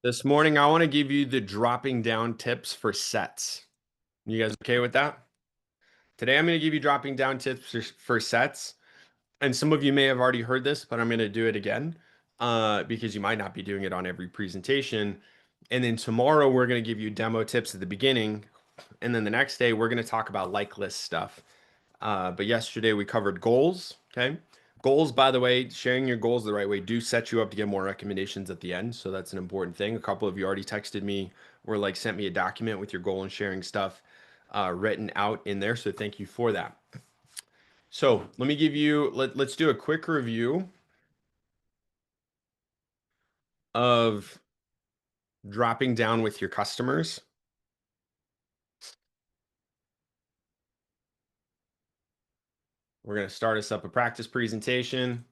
This morning, I want to give you the dropping down tips for sets. You guys okay with that? Today, I'm going to give you dropping down tips for sets. And some of you may have already heard this, but I'm going to do it again because you might not be doing it on every presentation. And then tomorrow, we're going to give you demo tips at the beginning. And then the next day, we're going to talk about like list stuff. But yesterday, we covered goals. Okay. Goals, by the way, sharing your goals the right way do set you up to get more recommendations at the end. So that's an important thing. A couple of you already texted me or like sent me a document with your goal and sharing stuff written out in there. So thank you for that. So let me give you, let's do a quick review of dropping down with your customers. We're going to start us up a practice presentation.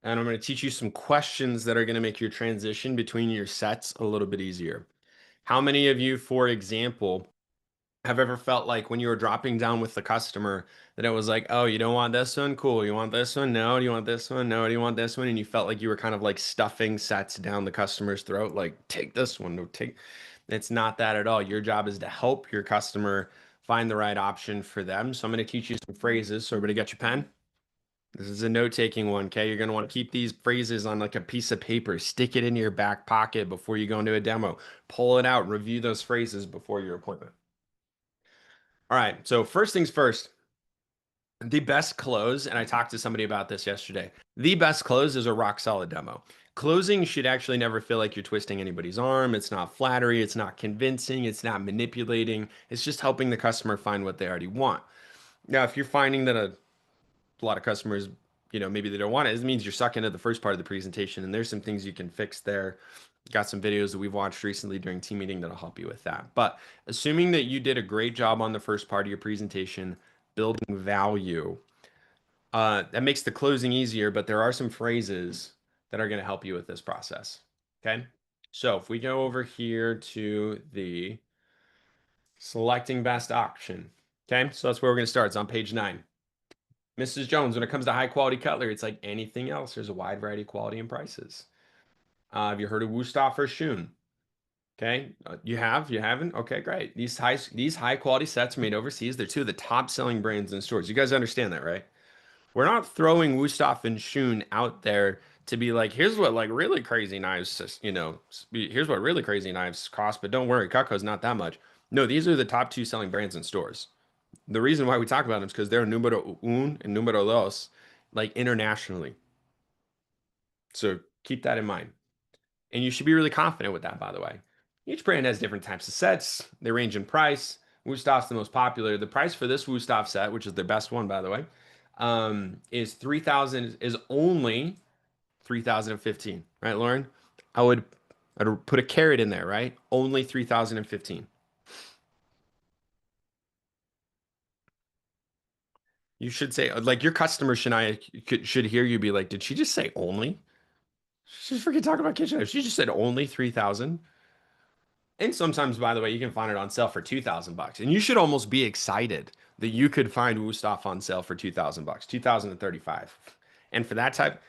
And I'm going to teach you some questions that are going to make your transition between your sets a little bit easier. How many of you, for example, have ever felt like when you were dropping down with the customer that it was like, oh, you don't want this one? Cool. You want this one? No. Do you want this one? No. Do you want this one? And you felt like you were kind of like stuffing sets down the customer's throat, like, take this one. No, take. It's not that at all. Your job is to help your customer find the right option for them. So I'm going to teach you some phrases. So everybody got your pen? This is a note-taking one, okay? You're going to want to keep these phrases on like a piece of paper. Stick it in your back pocket before you go into a demo. Pull it out, review those phrases before your appointment. All right, so first things first, the best close, and I talked to somebody about this yesterday. The best close is a rock solid demo. Closing should actually never feel like you're twisting anybody's arm. It's not flattery, it's not convincing, it's not manipulating. It's just helping the customer find what they already want. Now, if you're finding that a lot of customers, maybe they don't want it means you're sucking at the first part of the presentation, and there's some things you can fix there. Got some videos that we've watched recently during team meeting that'll help you with that. But assuming that you did a great job on the first part of your presentation, building value, that makes the closing easier, but there are some phrases that are going to help you with this process. Okay. So if we go over here to the selecting best option, okay, so that's where we're going to start. It's on page 9. Mrs. Jones, when it comes to high quality cutlery, it's like anything else. There's a wide variety of quality and prices. Have you heard of Wusthof or Schoen? Okay, you have, you haven't? Okay, great. These high quality sets are made overseas. They're two of the top selling brands in stores. You guys understand that, right? We're not throwing Wusthof and Schoen out there to be like, here's what like really crazy knives, here's what really crazy knives cost, but don't worry, Cutco's not that much. No, these are the top two selling brands in stores. The reason why we talk about them is because they're numero un and numero dos, like internationally. So keep that in mind. And you should be really confident with that, by the way. Each brand has different types of sets. They range in price. Wustof's the most popular. The price for this Wusthof set, which is the best one, by the way, is 3,000 is only 3,015, right, Lauren? I would I'd put a caret in there, right? Only 3,015. You should say like your customer should hear you be like, did she just say only? She just freaking talking about kitchen knives. She just said only 3,000. And sometimes, by the way, you can find it on sale for 2,000 bucks. And you should almost be excited that you could find Wusthof on sale for 2,000 bucks, 2,035. And for that type,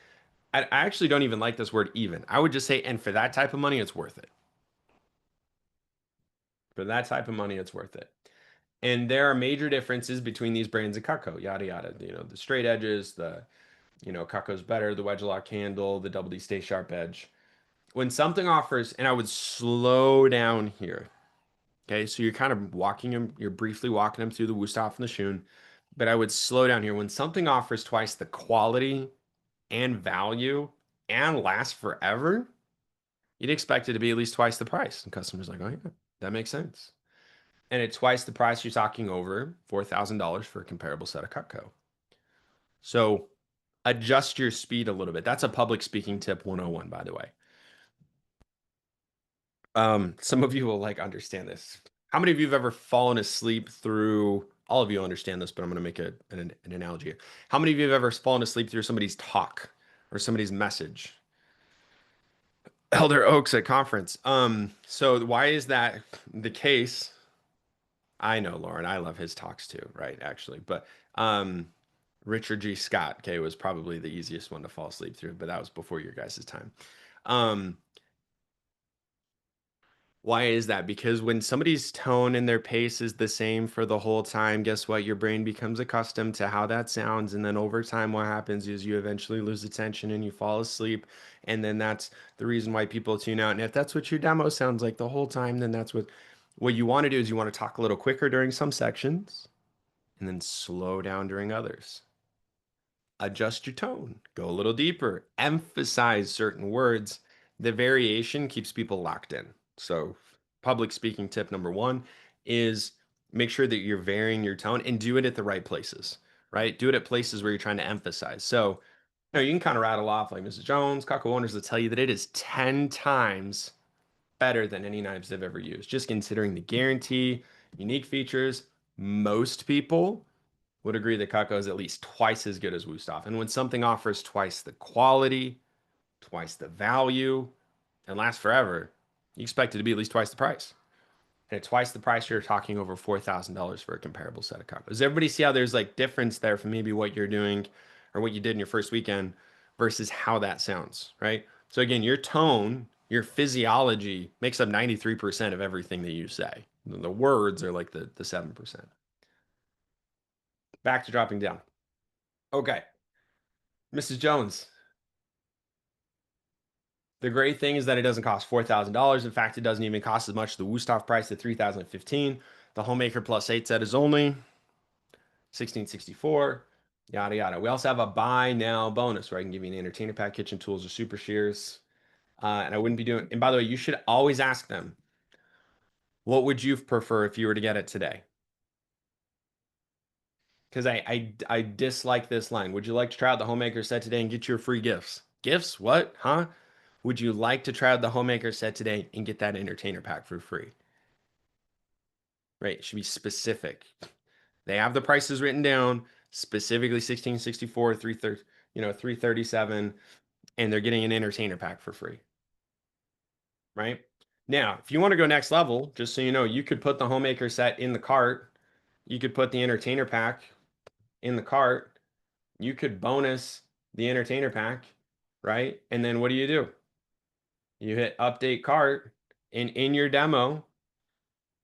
I actually don't even like this word even. I would just say, and for that type of money, it's worth it. For that type of money, it's worth it. And there are major differences between these brands and Cutco, yada yada. The straight edges, Cutco's better, the wedge lock handle, the double D stay sharp edge. When something offers, and I would slow down here. Okay, so you're kind of walking them, you're briefly walking them through the Wusthof and the Schoen, but I would slow down here. When something offers twice the quality and value and lasts forever, you'd expect it to be at least twice the price. And customers are like, oh yeah, that makes sense. And at twice the price, you're talking over $4,000 for a comparable set of Cutco. So adjust your speed a little bit. That's a public speaking tip 101, by the way. Some of you will like understand this. How many of you have ever fallen asleep through, all of you understand this, but I'm going to make an analogy here. How many of you have ever fallen asleep through somebody's talk or somebody's message? Elder Oaks at conference. So why is that the case? I know, Lauren, I love his talks too, right? Actually, but Richard G. Scott, okay, was probably the easiest one to fall asleep through, but that was before your guys' time. Um, Why is that? Because when somebody's tone and their pace is the same for the whole time, guess what? Your brain becomes accustomed to how that sounds. And then over time, what happens is you eventually lose attention and you fall asleep. And then that's the reason why people tune out. And if that's what your demo sounds like the whole time, then that's what you want to do is you want to talk a little quicker during some sections and then slow down during others. Adjust your tone, go a little deeper, emphasize certain words. The variation keeps people locked in. So, public speaking tip number one is make sure that you're varying your tone and do it at the right places, right? Do it at places where you're trying to emphasize. So, you can kind of rattle off like Mrs. Jones, Coco Owners will tell you that it is 10 times better than any knives they've ever used. Just considering the guarantee, unique features, most people would agree that Kako is at least twice as good as Wusthof. And when something offers twice the quality, twice the value, and lasts forever, you expect it to be at least twice the price. And at twice the price, you're talking over $4,000 for a comparable set of Kako. Does everybody see how there's like difference there from maybe what you're doing or what you did in your first weekend versus how that sounds, right? So again, your tone, your physiology makes up 93% of everything that you say. The words are like the 7%. Back to dropping down. Okay. Mrs. Jones, the great thing is that it doesn't cost $4,000. In fact, it doesn't even cost as much as the Wusthof price at $3,015. The Homemaker Plus 8 set is only $1,664. Yada yada. We also have a buy now bonus where I can give you an entertainer pack, kitchen tools, or super shears. And I wouldn't be doing. And by the way, you should always ask them, what would you prefer if you were to get it today? Because I dislike this line. Would you like to try out the Homemaker set today and get your free gifts? Gifts? What? Huh? Would you like to try out the Homemaker set today and get that entertainer pack for free? Right? It should be specific. They have the prices written down, specifically 1664, 330, 337, and they're getting an entertainer pack for free. Right? Now, if you want to go next level, just so you know, you could put the Homemaker set in the cart. You could put the entertainer pack in the cart. You could bonus the entertainer pack, right? And then what do? You hit update cart, and in your demo,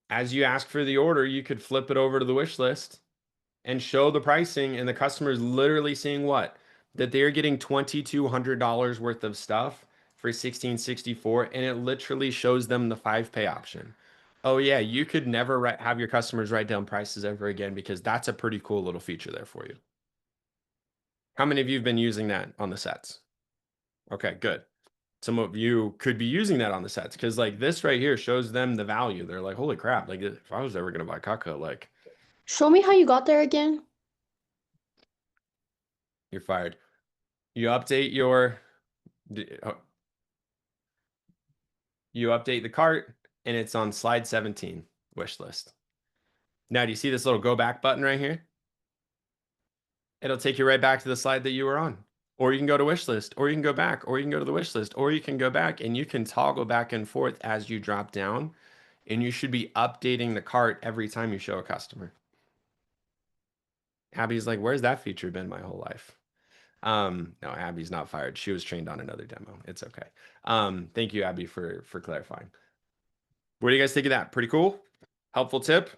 as you ask for the order, you could flip it over to the wish list and show the pricing, and the customer is literally seeing what? That they're getting $2,200 worth of stuff for 1664, and it literally shows them the 5-pay option. Oh yeah, you could never have your customers write down prices ever again because that's a pretty cool little feature there for you. How many of you have been using that on the sets? Okay, good. Some of you could be using that on the sets because like this right here shows them the value. They're like, holy crap, like if I was ever gonna buy Kaka, like Show me how you got there again. you're fired. You update your oh, you update the cart and it's on slide 17, wish list. Now, do you see this little go back button right here? It'll take you right back to the slide that you were on. Or you can go to wish list, or you can go back, or you can go to the wish list, or you can go back and you can toggle back and forth as you drop down. And you should be updating the cart every time you show a customer. Abby's like, where's that feature been my whole life? No, Abby's not fired. She was trained on another demo. It's okay. Thank you, Abby, for clarifying. What do you guys think of that? Pretty cool? Helpful tip?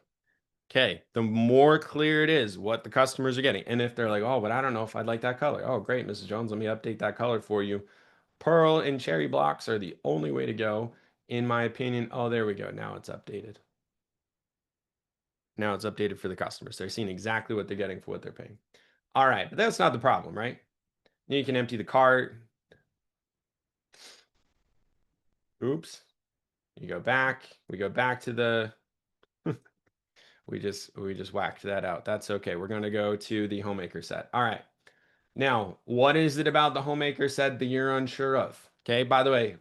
Okay, the more clear it is what the customers are getting. And if they're like, oh, but I don't know if I'd like that color. Oh, great, Mrs. Jones, let me update that color for you. Pearl and cherry blocks are the only way to go, in my opinion. Oh, there we go. Now it's updated. Now it's updated for the customers. They're seeing exactly what they're getting for what they're paying. All right, but that's not the problem, right? Then you can empty the cart. Oops. You go back. We go back to the we just whacked that out. That's okay. We're going to go to the Homemaker set. All right. Now, what is it about the Homemaker set that you're unsure of? Okay, by the way,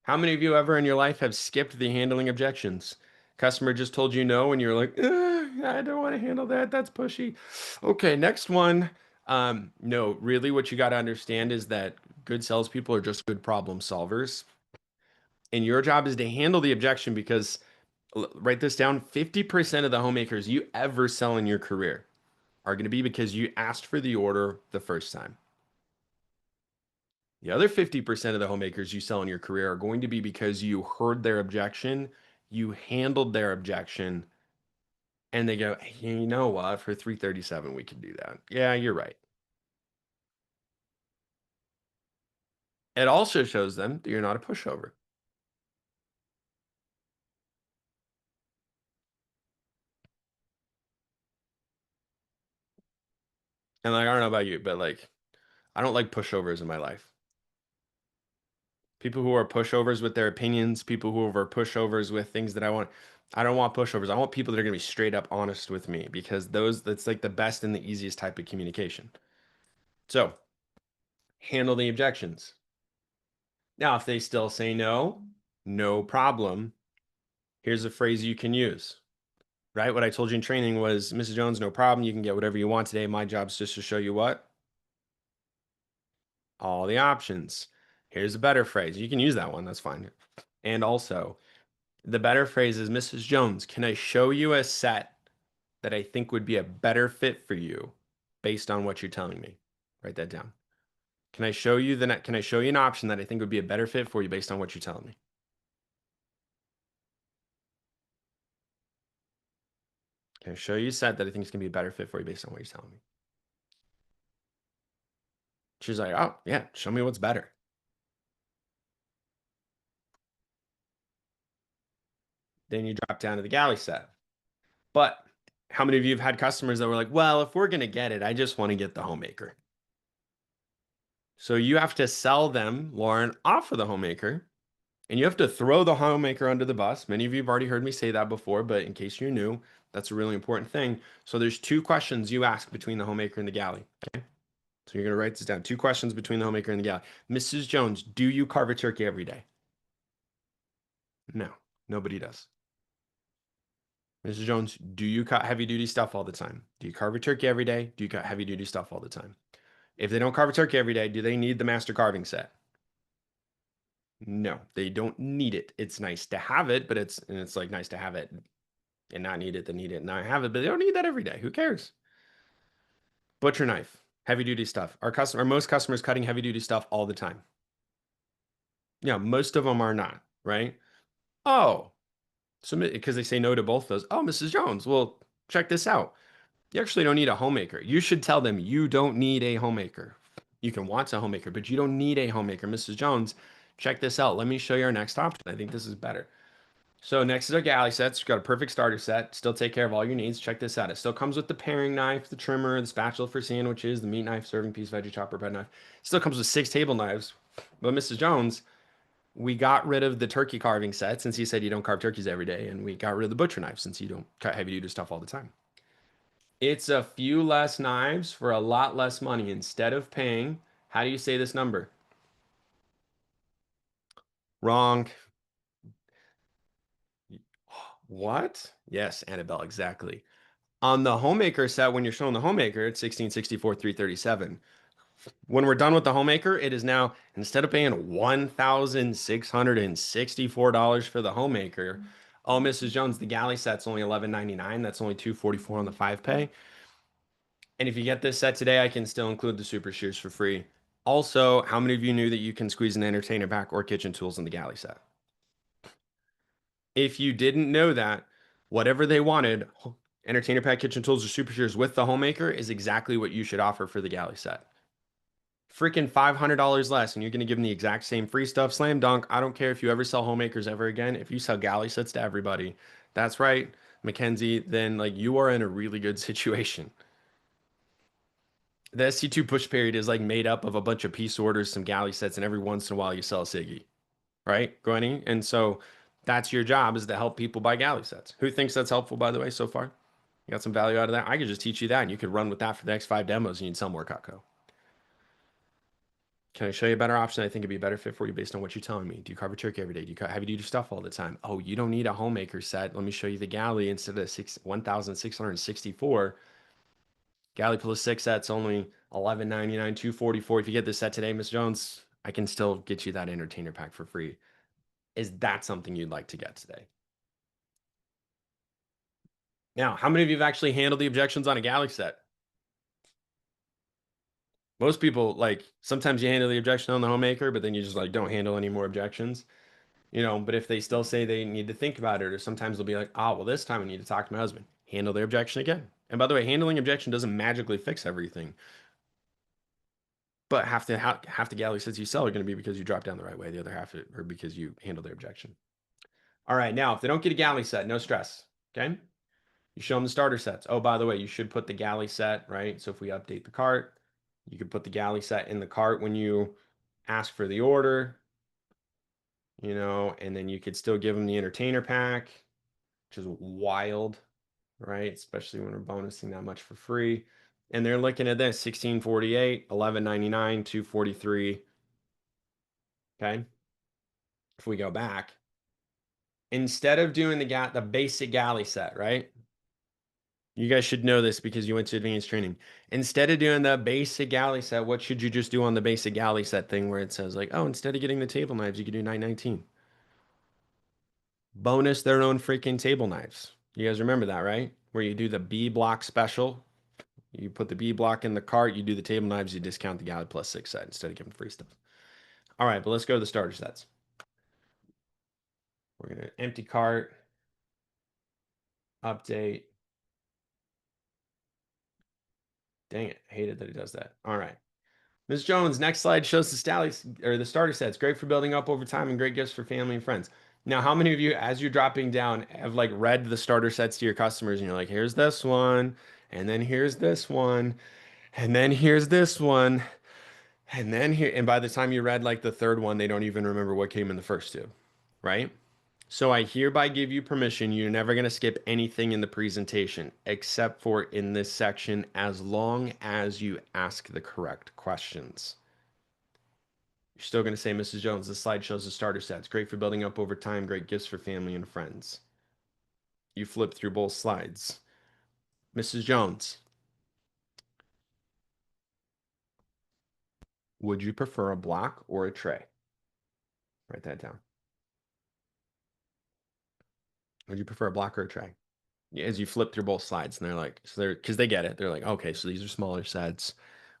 how many of you ever in your life have skipped the handling objections? Customer just told you no, and you're like, I don't want to handle that. That's pushy. Okay, next one. No, really, what you got to understand is that good salespeople are just good problem solvers. And your job is to handle the objection because write this down 50% of the homemakers you ever sell in your career are going to be because you asked for the order the first time. The other 50% of the homemakers you sell in your career are going to be because you heard their objection, you handled their objection, and they go, hey, you know what? For $337, we could do that. Yeah, you're right. It also shows them that you're not a pushover. And like, I don't know about you, but like, I don't like pushovers in my life. People who are pushovers with their opinions, people who are pushovers with things that I want. I don't want pushovers. I want people that are going to be straight up honest with me because that's like the best and the easiest type of communication. So handle the objections. Now, if they still say no, no problem. Here's a phrase you can use, right? What I told you in training was, Mrs. Jones, no problem. You can get whatever you want today. My job is just to show you what? All the options. Here's a better phrase. You can use that one. That's fine. And also, the better phrase is, Mrs. Jones, can I show you a set that I think would be a better fit for you based on what you're telling me? Write that down. Can I show you can I show you an option that I think would be a better fit for you based on what you're telling me? Can I show you a set that I think is going to be a better fit for you based on what you're telling me? She's like, oh, yeah, show me what's better. Then you drop down to the galley set. But how many of you have had customers that were like, well, if we're going to get it, I just want to get the homemaker. So you have to sell them, Lauren, off of the homemaker, and you have to throw the homemaker under the bus. Many of you have already heard me say that before, but in case you're new, that's a really important thing. So there's two questions you ask between the homemaker and the galley. Okay. So you're going to write this down. Two questions between the homemaker and the galley. Mrs. Jones, do you carve a turkey every day? No, nobody does. Mrs. Jones, do you cut heavy duty stuff all the time? Do you carve a turkey every day? Do you cut heavy duty stuff all the time? If they don't carve a turkey every day, do they need the master carving set? No, they don't need it. It's nice to have it, but it's like nice to have it and not need it, then need it and not have it, but they don't need that every day. Who cares? Butcher knife, heavy duty stuff. Most customers cutting heavy duty stuff all the time. Yeah, most of them are not, right? Oh, so because they say no to both those. Oh, Mrs. Jones, well, check this out. You actually don't need a homemaker. You should tell them you don't need a homemaker. You can want a homemaker, but you don't need a homemaker. Mrs. Jones, check this out. Let me show you our next option. I think this is better. So next is our galley sets. We've got a perfect starter set. Still take care of all your needs. Check this out. It still comes with the paring knife, the trimmer, the spatula for sandwiches, the meat knife, serving piece, veggie chopper, bread knife. Still comes with 6 table knives. But Mrs. Jones, we got rid of the turkey carving set since you said you don't carve turkeys every day, and we got rid of the butcher knife since you don't cut heavy duty stuff all the time. It's a few less knives for a lot less money. Instead of paying, how do you say this number? Wrong. What? Yes, Annabelle, exactly. On the homemaker set, when you're showing the homemaker, it's 1664, 337. When we're done with the homemaker, it is now, instead of paying $1,664 for the homemaker, oh, Mrs. Jones, the galley set's only $11.99. That's only $244 on the 5 pay. And if you get this set today, I can still include the super shears for free. Also, how many of you knew that you can squeeze an entertainer pack or kitchen tools in the galley set? If you didn't know that, whatever they wanted, entertainer pack, kitchen tools, or super shears with the homemaker is exactly what you should offer for the galley set. Freaking $500 less, and you're going to give them the exact same free stuff. Slam dunk. I don't care if you ever sell homemakers ever again. If you sell galley sets to everybody, that's right, Mackenzie, then like you are in a really good situation. The SC2 push period is like made up of a bunch of piece orders, some galley sets, and every once in a while you sell a Siggy, right, Gwenny? And so that's your job, is to help people buy galley sets. Who thinks that's helpful, by the way, so far? You got some value out of that? I could just teach you that, and you could run with that for the next 5 demos, and you'd sell more Cutco. Can I show you a better option? I think it'd be a better fit for you based on what you're telling me. Do you carve a turkey every day? Do you cut heavy duty stuff all the time? Oh, you don't need a homemaker set. Let me show you the galley instead of 1,664. Galley plus 6 sets only $11.99, $244. If you get this set today, Miss Jones, I can still get you that entertainer pack for free. Is that something you'd like to get today? Now, how many of you have actually handled the objections on a galley set? Most people like sometimes you handle the objection on the homemaker, but then you just like don't handle any more objections. But if they still say they need to think about it, or sometimes they'll be like, oh, well, this time I need to talk to my husband. Handle their objection again. And by the way, handling objection doesn't magically fix everything, but half the galley sets you sell are going to be because you drop down the right way. The other half are because you handle their objection. All right, now if they don't get a galley set, no stress. Okay, you show them the starter sets. Oh, by the way, you should put the galley set, right? So if we update the cart, you could put the galley set in the cart when you ask for the order, and then you could still give them the entertainer pack, which is wild, right? Especially when we're bonusing that much for free. And they're looking at this 1648, 1199, 243. Okay. If we go back, instead of doing the basic galley set, right? You guys should know this because you went to advanced training. Instead of doing the basic galley set, what should you just do on the basic galley set thing where it says like, oh, instead of getting the table knives, you could do 919. Bonus their own freaking table knives. You guys remember that, right? Where you do the B block special. You put the B block in the cart, you do the table knives, you discount the galley plus 6 set instead of giving free stuff. All right, but let's go to the starter sets. We're going to empty cart, update. Dang it, I hated that he does that. All right. Ms. Jones, next slide shows the starter sets. Great for building up over time and great gifts for family and friends. Now, how many of you, as you're dropping down, have like read the starter sets to your customers and you're like, here's this one, and then here's this one, and then here's this one, and then here, and by the time you read like the third one, they don't even remember what came in the first two, right? So I hereby give you permission. You're never going to skip anything in the presentation except for in this section as long as you ask the correct questions. You're still going to say, Mrs. Jones, this slide shows the starter sets. Great for building up over time. Great gifts for family and friends. You flip through both slides. Mrs. Jones, would you prefer a block or a tray? Write that down. Would you prefer a block or a tray? As you flip through both slides, and they're like, so they're because they get it. They're like, okay, so these are smaller sets.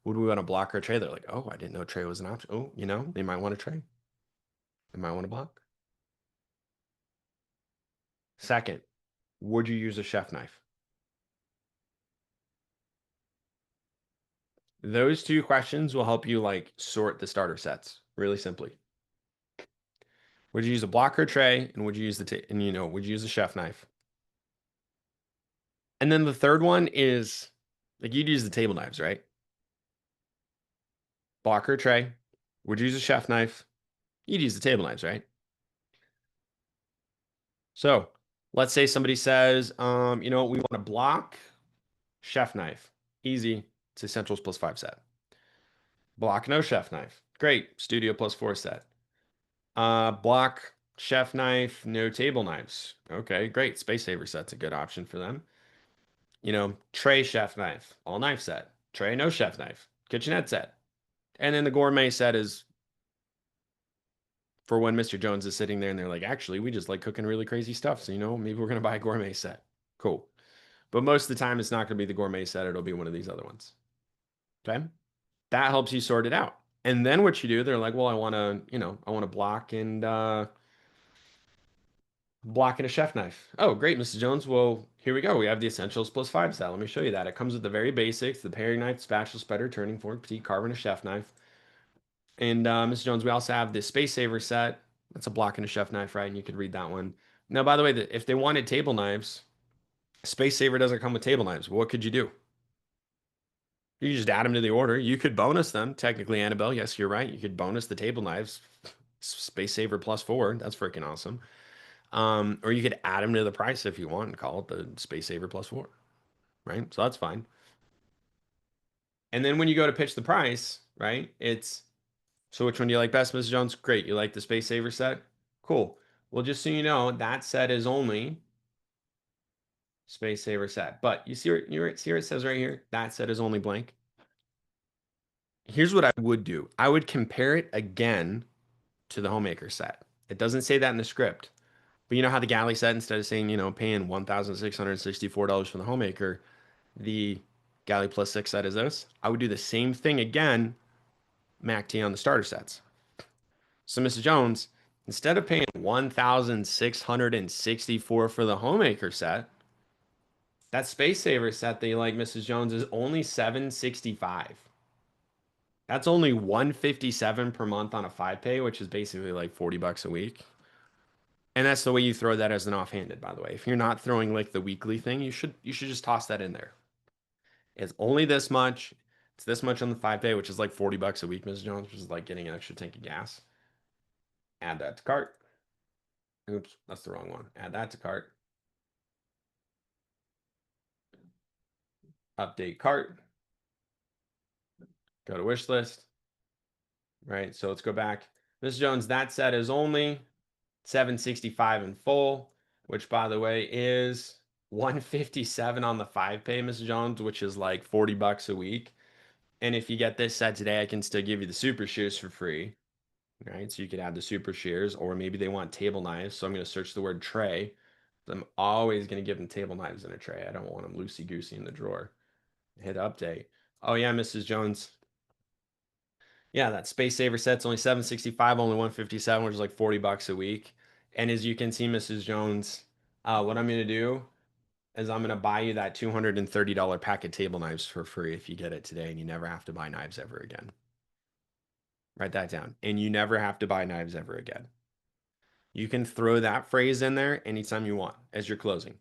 Would we want a block or a tray? They're like, oh, I didn't know tray was an option. Oh, they might want a tray. They might want a block. Second, would you use a chef knife? Those two questions will help you like sort the starter sets really simply. Would you use a block or tray, and would you use would you use a chef knife? And then the third one is like you'd use the table knives, right? Block or tray. Would you use a chef knife? You'd use the table knives, right? So let's say somebody says, we want a block, chef knife. Easy. It's Essentials plus 5 set. Block, no chef knife. Great. Studio plus 4 set. Block, chef knife, no table knives. Okay, great. Space Saver set's a good option for them. Tray, chef knife, all knife set. Tray, no chef knife. Kitchenette set. And then the gourmet set is for when Mr. Jones is sitting there and they're like, actually, we just like cooking really crazy stuff. So, maybe we're going to buy a gourmet set. Cool. But most of the time, it's not going to be the gourmet set. It'll be one of these other ones. Okay. That helps you sort it out. And then what you do, they're like, well, I want to block and a chef knife. Oh, great, Mrs. Jones. Well, here we go. We have the Essentials plus 5 set. Let me show you that. It comes with the very basics, the paring knife, spatula, spreader, turning fork, petite carver, and a chef knife. And Mrs. Jones, we also have the Space Saver set. That's a block and a chef knife, right? And you could read that one. Now, by the way, if they wanted table knives, Space Saver doesn't come with table knives. What could you do? You just add them to the order. You could bonus them. Technically, Annabelle, yes, you're right. You could bonus the table knives. Space Saver plus 4. That's freaking awesome. Or you could add them to the price if you want and call it the Space Saver plus 4. Right? So that's fine. And then when you go to pitch the price, right? So which one do you like best, Mrs. Jones? Great. You like the Space Saver set? Cool. Well, just so you know, that set is only Space Saver set. But you see where it says right here? That set is only blank. Here's what I would do. I would compare it again to the Homemaker set. It doesn't say that in the script. But you know how the galley set, instead of saying, paying $1,664 for the Homemaker, the Galley plus 6 set is this. I would do the same thing again, MACD on the starter sets. So Mrs. Jones, instead of paying 1,664 for the homemaker set, that Space Saver set that you like, Mrs. Jones, is only 765. That's only 157 per month on a 5-pay, which is basically like 40 bucks a week. And that's the way you throw that as an offhanded, by the way. If you're not throwing like the weekly thing, you should just toss that in there. It's only this much. It's this much on the 5-pay, which is like 40 bucks a week, Mrs. Jones, which is like getting an extra tank of gas. Add that to cart. Oops, that's the wrong one. Add that to cart. Update cart. Go to wish list. Right, so let's go back. Mrs. Jones, that set is only 765 in full, which by the way is 157 on the 5-pay, Mrs. Jones, which is like 40 bucks a week. And if you get this set today, I can still give you the super shears for free. Right, so you could add the super shears, or maybe they want table knives. So I'm going to search the word tray. I'm always going to give them table knives in a tray. I don't want them loosey-goosey in the drawer. Hit update. Oh yeah, Mrs. Jones. Yeah, that Space Saver set's only 765, only 157, which is like 40 bucks a week. And as you can see, Mrs. Jones, what I'm going to do is I'm going to buy you that $230 pack of table knives for free if you get it today, and you never have to buy knives ever again. Write that down. And you never have to buy knives ever again. You can throw that phrase in there anytime you want as you're closing.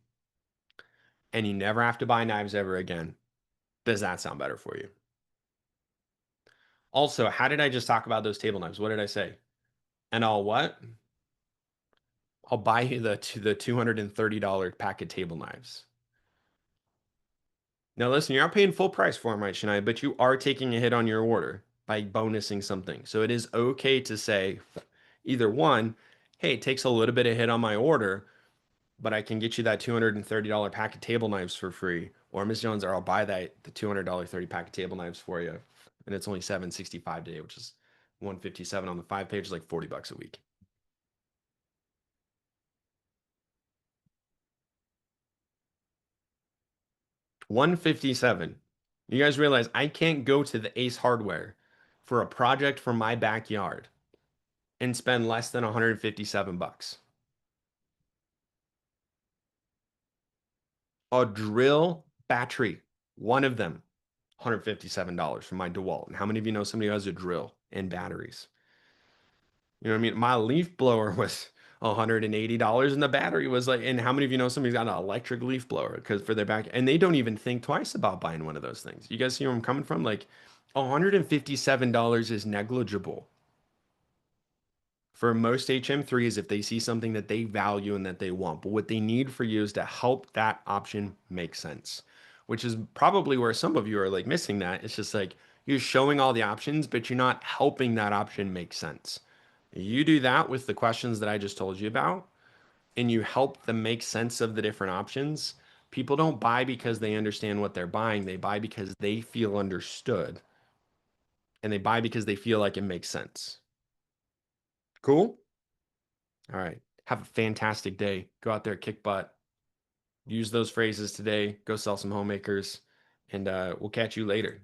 And you never have to buy knives ever again. Does that sound better for you? Also, how did I just talk about those table knives? What did I say? And I'll what? I'll buy you the $230 pack of table knives. Now listen, you're not paying full price for them, right, Shania? But you are taking a hit on your order by bonusing something. So it is okay to say either one, hey, it takes a little bit of hit on my order, but I can get you that $230 pack of table knives for free. Or Ms. Jones, or I'll buy the $200 30 pack of table knives for you. And it's only $765 today, which is $157 on the 5-page, like 40 bucks a week. $157. You guys realize I can't go to the Ace Hardware for a project for my backyard and spend less than 157 bucks. A drill battery, one of them, $157 for my DeWalt. And how many of you know somebody who has a drill and batteries? You know what I mean? My leaf blower was $180 and the battery was like, and how many of you know somebody's got an electric leaf blower because for their back, and they don't even think twice about buying one of those things. You guys see where I'm coming from? Like $157 is negligible. For most HM3s, if they see something that they value and that they want, but what they need for you is to help that option make sense, which is probably where some of you are like missing that. It's just like you're showing all the options, but you're not helping that option make sense. You do that with the questions that I just told you about, and you help them make sense of the different options. People don't buy because they understand what they're buying. They buy because they feel understood, and they buy because they feel like it makes sense. Cool? All right. Have a fantastic day. Go out there, kick butt. Use those phrases today. Go sell some homemakers, and we'll catch you later.